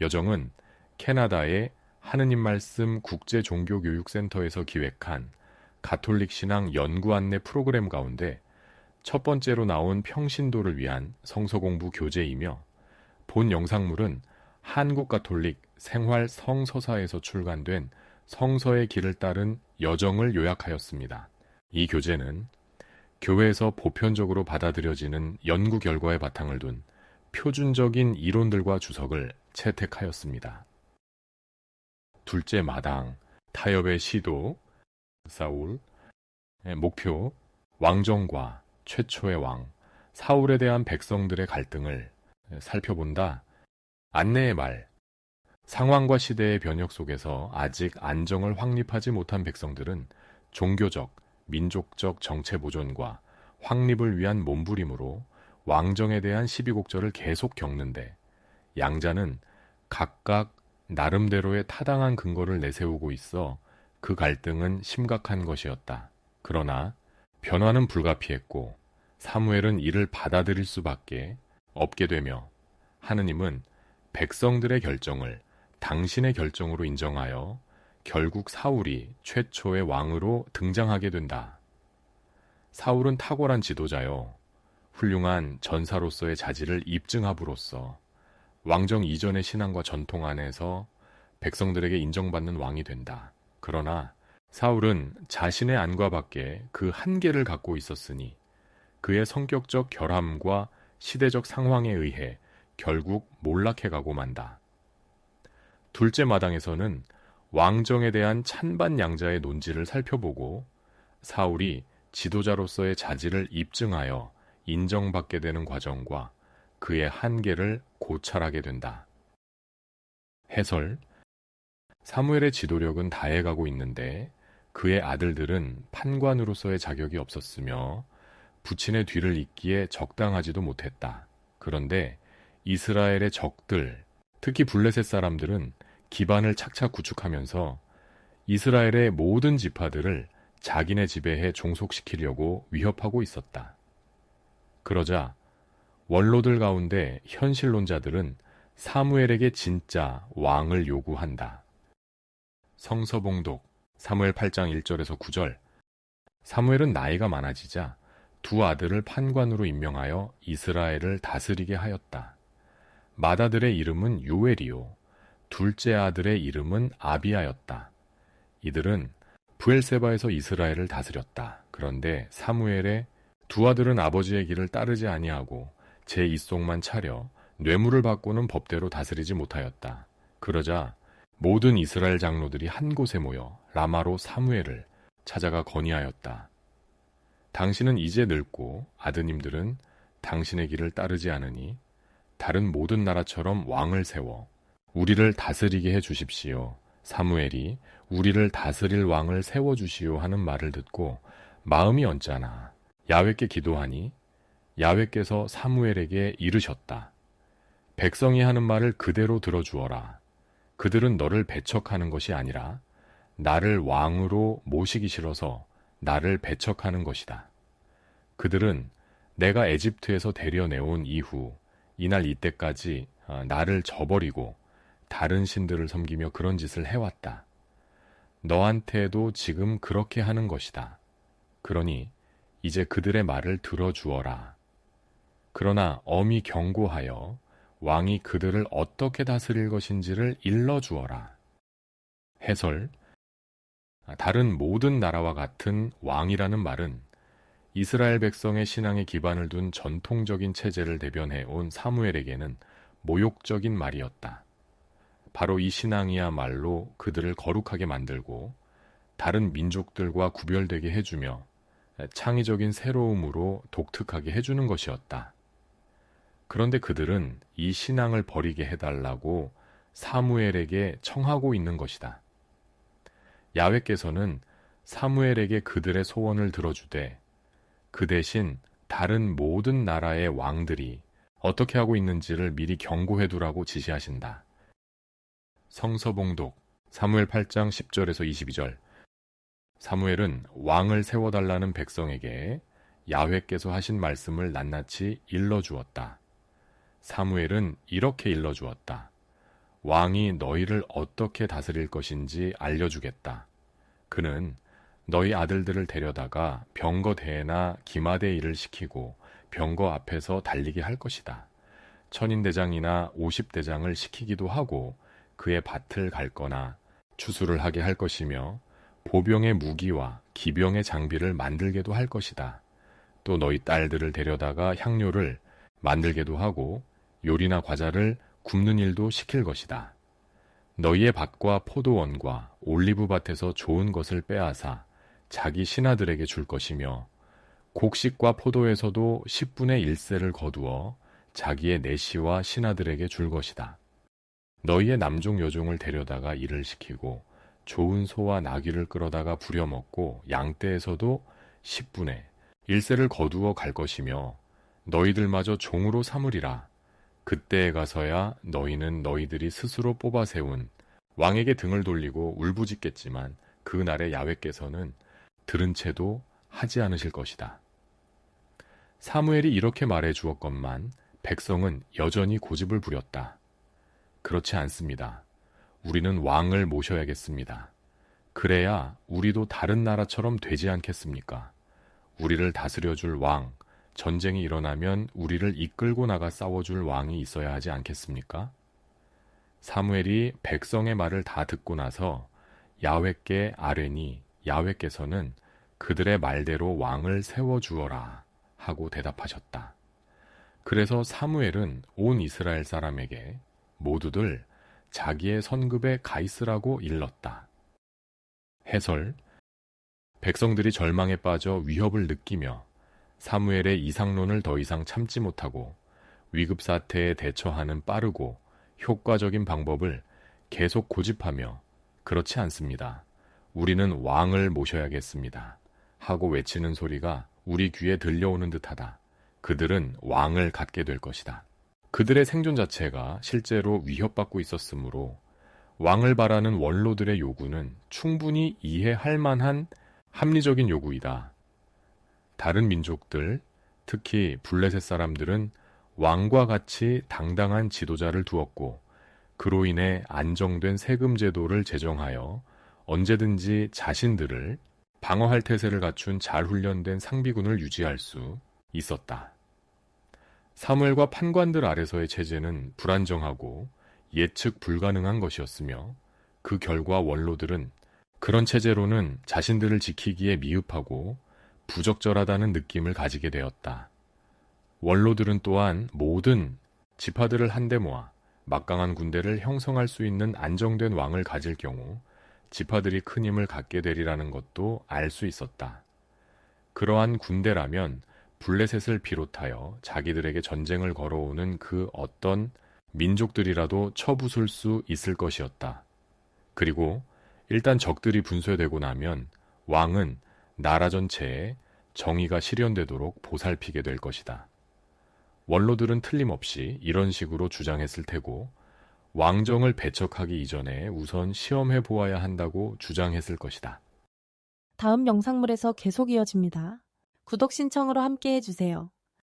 여정은 캐나다의 하느님 말씀 국제종교교육센터에서 기획한 가톨릭 신앙 연구 안내 프로그램 가운데 첫 번째로 나온 평신도를 위한 성서공부 교재이며 본 영상물은 한국 가톨릭 생활 성서사에서 출간된 성서의 길을 따른 여정을 요약하였습니다. 이 교재는 교회에서 보편적으로 받아들여지는 연구 결과에 바탕을 둔 표준적인 이론들과 주석을 채택하였습니다. 둘째 마당, 타협의 시도, 사울, 목표, 왕정과 최초의 왕, 사울에 대한 백성들의 갈등을 살펴본다. 안내의 말, 상황과 시대의 변혁 속에서 아직 안정을 확립하지 못한 백성들은 종교적, 민족적 정체 보존과 확립을 위한 몸부림으로 왕정에 대한 시비곡절을 계속 겪는데 양자는 각각 나름대로의 타당한 근거를 내세우고 있어 그 갈등은 심각한 것이었다. 그러나 변화는 불가피했고 사무엘은 이를 받아들일 수밖에 없게 되며 하느님은 백성들의 결정을 당신의 결정으로 인정하여 결국 사울이 최초의 왕으로 등장하게 된다. 사울은 탁월한 지도자요. 훌륭한 전사로서의 자질을 입증함으로써 왕정 이전의 신앙과 전통 안에서 백성들에게 인정받는 왕이 된다. 그러나 사울은 자신의 안과 밖에 그 한계를 갖고 있었으니 그의 성격적 결함과 시대적 상황에 의해 결국 몰락해가고 만다. 둘째 마당에서는 왕정에 대한 찬반 양자의 논지를 살펴보고 사울이 지도자로서의 자질을 입증하여 인정받게 되는 과정과 그의 한계를 고찰하게 된다. 해설: 사무엘의 지도력은 다해가고 있는데 그의 아들들은 판관으로서의 자격이 없었으며 부친의 뒤를 잇기에 적당하지도 못했다. 그런데 이스라엘의 적들, 특히 블레셋 사람들은 기반을 착착 구축하면서 이스라엘의 모든 지파들을 자기네 지배에 종속시키려고 위협하고 있었다. 그러자 원로들 가운데 현실론자들은 사무엘에게 진짜 왕을 요구한다. 성서봉독 사무엘 8장 1절에서 9절. 사무엘은 나이가 많아지자 두 아들을 판관으로 임명하여 이스라엘을 다스리게 하였다. 맏아들의 이름은 요엘이요 둘째 아들의 이름은 아비야였다. 이들은 브엘세바에서 이스라엘을 다스렸다. 그런데 사무엘의 두 아들은 아버지의 길을 따르지 아니하고 제 입속만 차려 뇌물을 받고는 법대로 다스리지 못하였다. 그러자 모든 이스라엘 장로들이 한 곳에 모여 라마로 사무엘을 찾아가 건의하였다. 당신은 이제 늙고 아드님들은 당신의 길을 따르지 않으니 다른 모든 나라처럼 왕을 세워 우리를 다스리게 해 주십시오. 사무엘이 우리를 다스릴 왕을 세워주시오 하는 말을 듣고 마음이 언짢아 야훼께 기도하니 야훼께서 사무엘에게 이르셨다. 백성이 하는 말을 그대로 들어주어라. 그들은 너를 배척하는 것이 아니라 나를 왕으로 모시기 싫어서 나를 배척하는 것이다. 그들은 내가 에집트에서 데려내온 이후 이날 이때까지 나를 저버리고 다른 신들을 섬기며 그런 짓을 해왔다. 너한테도 지금 그렇게 하는 것이다. 그러니 이제 그들의 말을 들어주어라. 그러나 엄히 경고하여 왕이 그들을 어떻게 다스릴 것인지를 일러주어라. 해설: 다른 모든 나라와 같은 왕이라는 말은 이스라엘 백성의 신앙에 기반을 둔 전통적인 체제를 대변해 온 사무엘에게는 모욕적인 말이었다. 바로 이 신앙이야말로 그들을 거룩하게 만들고 다른 민족들과 구별되게 해주며 창의적인 새로움으로 독특하게 해주는 것이었다. 그런데 그들은 이 신앙을 버리게 해달라고 사무엘에게 청하고 있는 것이다. 야훼께서는 사무엘에게 그들의 소원을 들어주되 그 대신 다른 모든 나라의 왕들이 어떻게 하고 있는지를 미리 경고해두라고 지시하신다. 성서봉독 사무엘 8장 10절에서 22절. 사무엘은 왕을 세워달라는 백성에게 야훼께서 하신 말씀을 낱낱이 일러주었다. 사무엘은 이렇게 일러주었다. 왕이 너희를 어떻게 다스릴 것인지 알려주겠다. 그는 너희 아들들을 데려다가 병거 대회나 기마대 일을 시키고 병거 앞에서 달리게 할 것이다. 천인대장이나 50대장을 시키기도 하고 그의 밭을 갈거나 추수를 하게 할 것이며 보병의 무기와 기병의 장비를 만들게도 할 것이다. 또 너희 딸들을 데려다가 향료를 만들게도 하고 요리나 과자를 굽는 일도 시킬 것이다. 너희의 밭과 포도원과 올리브밭에서 좋은 것을 빼앗아 자기 신하들에게 줄 것이며 곡식과 포도에서도 10분의 1세를 거두어 자기의 내시와 신하들에게 줄 것이다. 너희의 남종 여종을 데려다가 일을 시키고 좋은 소와 나귀를 끌어다가 부려먹고 양떼에서도 10분의 1세를 거두어 갈 것이며 너희들마저 종으로 삼으리라. 그때에 가서야 너희는 너희들이 스스로 뽑아 세운 왕에게 등을 돌리고 울부짖겠지만 그 날에 야훼께서는 들은 채도 하지 않으실 것이다. 사무엘이 이렇게 말해 주었건만 백성은 여전히 고집을 부렸다. 그렇지 않습니다. 우리는 왕을 모셔야겠습니다. 그래야 우리도 다른 나라처럼 되지 않겠습니까? 우리를 다스려줄 왕, 전쟁이 일어나면 우리를 이끌고 나가 싸워줄 왕이 있어야 하지 않겠습니까? 사무엘이 백성의 말을 다 듣고 나서 야훼께 아뢰니 야훼께서는 그들의 말대로 왕을 세워주어라 하고 대답하셨다. 그래서 사무엘은 온 이스라엘 사람에게 모두들 자기의 선급에 가 있으라고 일렀다. 해설: 백성들이 절망에 빠져 위협을 느끼며 사무엘의 이상론을 더 이상 참지 못하고 위급 사태에 대처하는 빠르고 효과적인 방법을 계속 고집하며 그렇지 않습니다. 우리는 왕을 모셔야겠습니다. 하고 외치는 소리가 우리 귀에 들려오는 듯하다. 그들은 왕을 갖게 될 것이다. 그들의 생존 자체가 실제로 위협받고 있었으므로 왕을 바라는 원로들의 요구는 충분히 이해할 만한 합리적인 요구이다. 다른 민족들, 특히 블레셋 사람들은 왕과 같이 당당한 지도자를 두었고 그로 인해 안정된 세금 제도를 제정하여 언제든지 자신들을 방어할 태세를 갖춘 잘 훈련된 상비군을 유지할 수 있었다. 사무엘과 판관들 아래서의 체제는 불안정하고 예측 불가능한 것이었으며 그 결과 원로들은 그런 체제로는 자신들을 지키기에 미흡하고 부적절하다는 느낌을 가지게 되었다. 원로들은 또한 모든 지파들을 한데 모아 막강한 군대를 형성할 수 있는 안정된 왕을 가질 경우 지파들이 큰 힘을 갖게 되리라는 것도 알 수 있었다. 그러한 군대라면 블레셋을 비롯하여 자기들에게 전쟁을 걸어오는 그 어떤 민족들이라도 쳐부술 수 있을 것이었다. 그리고 일단 적들이 분쇄되고 나면 왕은 나라 전체에 정의가 실현되도록 보살피게 될 것이다. 원로들은 틀림없이 이런 식으로 주장했을 테고 왕정을 배척하기 이전에 우선 시험해 보아야 한다고 주장했을 것이다. 다음 영상물에서 계속 이어집니다. 구독 신청으로 함께 해주세요.